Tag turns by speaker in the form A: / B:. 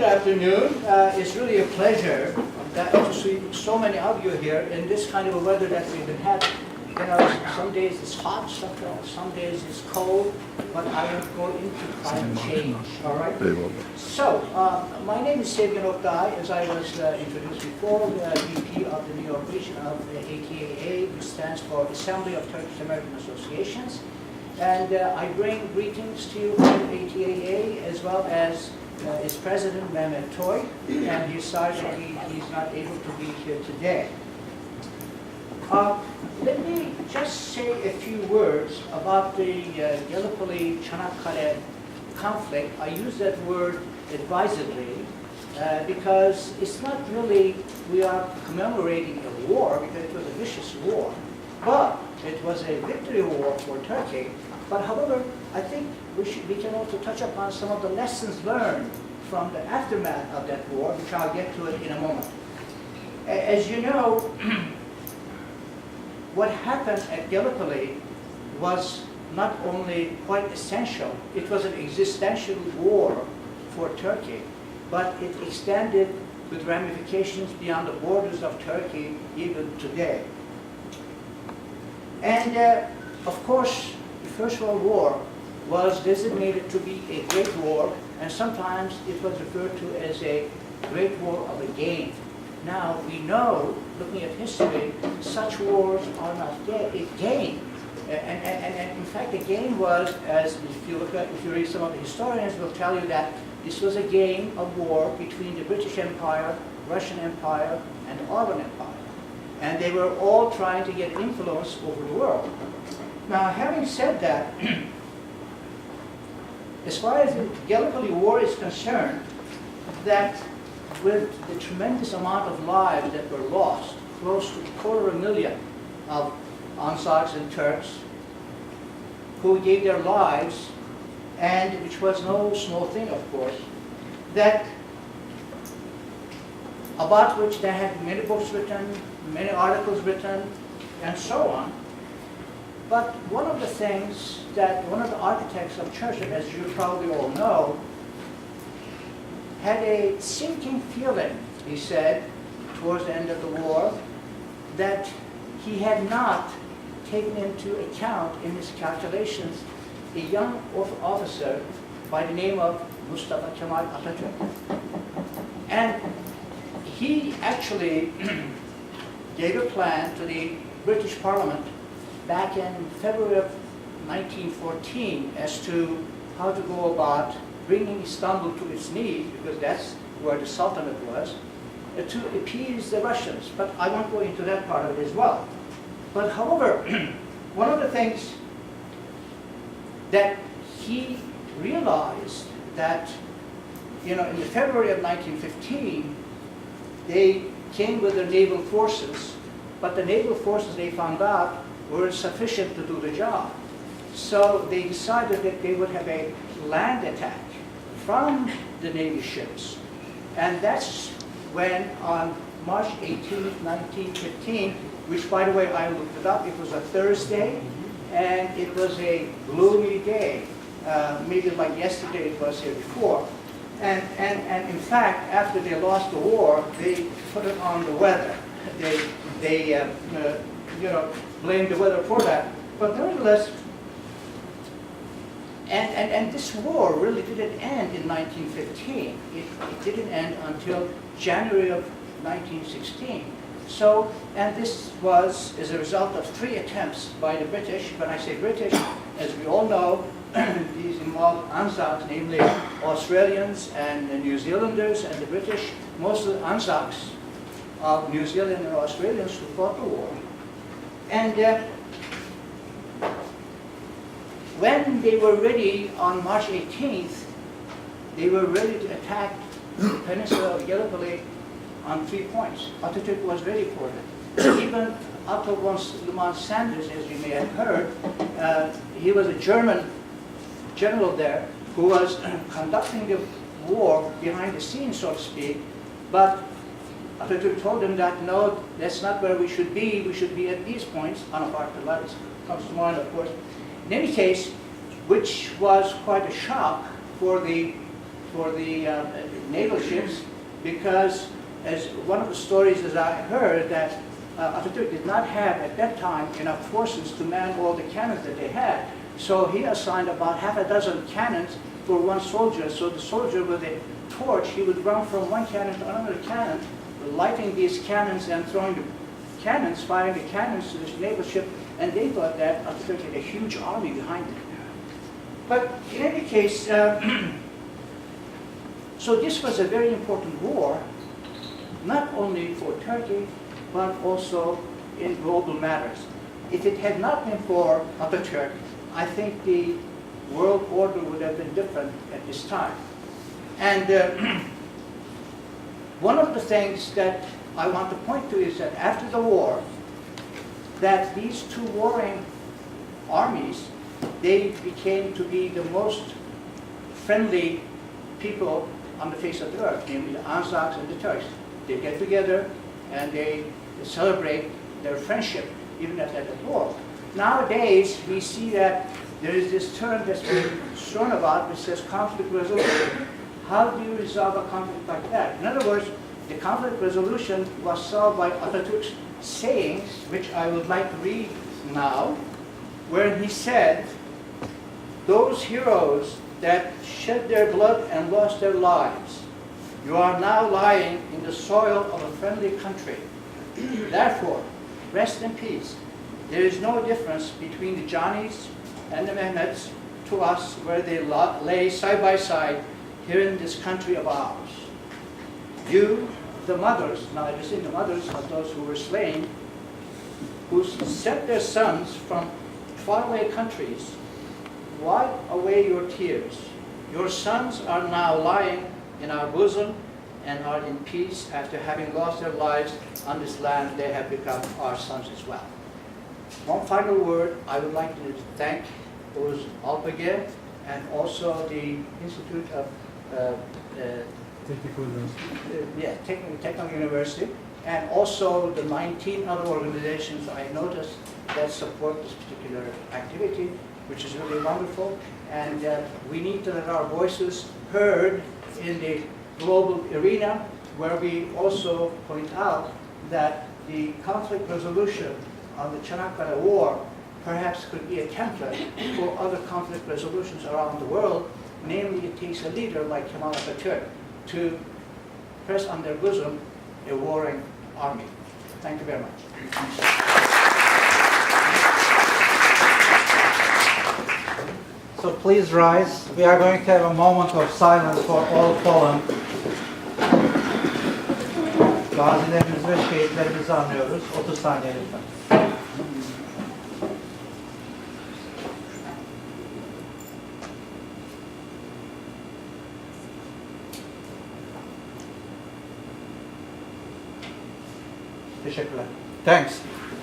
A: afternoon. It's really a pleasure to see so many of you here in this kind of a weather that we've been having. You know, some days it's hot, some days it's cold, but I won't go into climate change, all right? So, my name is Sevgin Oktay, as I was introduced before, the VP of the New York region of the ATAA, which stands for Assembly of Turkish American Associations. And I bring greetings to you from ATAA, as well as its president, Mehmet Toy, and he's sorry that he's not able to be here today. Let me just say a few words about the Gallipoli-Canakkale conflict. I use that word advisedly because it's not really we are commemorating a war, because it was a vicious war, but it was a victory war for Turkey. But however, I think we can also touch upon some of the lessons learned from the aftermath of that war, which I'll get to it in a moment. As you know, what happened at Gallipoli was not only quite essential, it was an existential war for Turkey, but it extended with ramifications beyond the borders of Turkey even today. And of course, the First World War was designated to be a great war, and sometimes it was referred to as a great war of a gain. Now, we know, looking at history, such wars are not a gain. And in fact, the gain was, as if you read some of the historians, will tell you that this was a game of war between the British Empire, Russian Empire, and the Ottoman Empire. And they were all trying to get influence over the world. Now, having said that, as far as the Gallipoli War is concerned, that with the tremendous amount of lives that were lost, close to 250,000 of Anzacs and Turks who gave their lives, and which was no small thing, of course, that about which there have been many books written, many articles written, and so on. But one of the things that one of the architects of Churchill, as you probably all know, had a sinking feeling, he said, towards the end of the war, that he had not taken into account in his calculations a young officer by the name of Mustafa Kemal Atatürk. And he actually gave a plan to the British Parliament back in February of 1914 as to how to go about bringing Istanbul to its knees, because that's where the Sultanate was, to appease the Russians. But I won't go into that part of it as well. But however, one of the things that he realized that, you know, in the February of 1915, they came with their naval forces, but the naval forces, they found out, were insufficient to do the job. So they decided that they would have a land attack from the Navy ships. And that's when on March 18, 1915, which by the way, I looked it up, it was a Thursday, and it was a gloomy day. Maybe like yesterday it was here before. And in fact, after they lost the war, they put it on the weather. They you know, blamed the weather for that. But nevertheless, and this war really didn't end in 1915. It didn't end until January of 1916. So, and this was as a result of 3 attempts by the British. When I say British, as we all know, these involved Anzacs, namely Australians and the New Zealanders and the British. Most of the Anzacs of New Zealand and Australians who fought the war. And when they were ready on March 18th, they were ready to attack the peninsula of Gallipoli on 3 points. Atatürk was ready for it. Even Otto von Sanders, as you may have heard, he was a German general there who was conducting the war behind the scenes, so to speak, but Atatürk told him that, no, that's not where we should be at these points. Anafarta Laris comes to mind, of course. In any case, which was quite a shock for the for the naval ships, because as one of the stories that I heard, that Atatürk did not have at that time enough forces to man all the cannons that they had. So he assigned about half a dozen cannons for one soldier. So the soldier with a torch, he would run from one cannon to another cannon, lighting these cannons and throwing the cannons, firing the cannons to this naval ship, and they thought that Atatürk had a huge army behind it. But in any case, so this was a very important war, not only for Turkey, but also in global matters. If it had not been for Atatürk, I think the world order would have been different at this time. And one of the things that I want to point to is that after the war, that these two warring armies, they became to be the most friendly people on the face of the earth, namely the Anzacs and the Turks. They get together and they celebrate their friendship even after the war. Nowadays, we see that there is this term that's been thrown about which says conflict resolution. How do you resolve a conflict like that? In other words, the conflict resolution was solved by Atatürk's sayings, which I would like to read now, where he said, "Those heroes that shed their blood and lost their lives, you are now lying in the soil of a friendly country. Therefore, rest in peace. There is no difference between the Johnnies and the Mehmets to us, where they lay side by side here in this country of ours. You, the mothers," now I just think the mothers of those who were slain, "who sent their sons from faraway countries, wipe away your tears. Your sons are now lying in our bosom and are in peace. After having lost their lives on this land, they have become our sons as well." One final word, I would like to thank Oğuz Alpage and also the Institute of Technical University, and also the 19 other organizations I noticed that support this particular activity, which is really wonderful. And we need to let our voices heard in the global arena, where we also point out that the conflict resolution of the Canakkale War perhaps could be a template for other conflict resolutions around the world. Namely, it takes a leader like Kemal Atatürk to press on their bosom a warring army. Thank you very much. So please rise. We are going to have a moment of silence for all fallen. Gazilerimiz ve şehitlerimizi anıyoruz. 30 saniye lütfen. Teşekkürler. Thanks.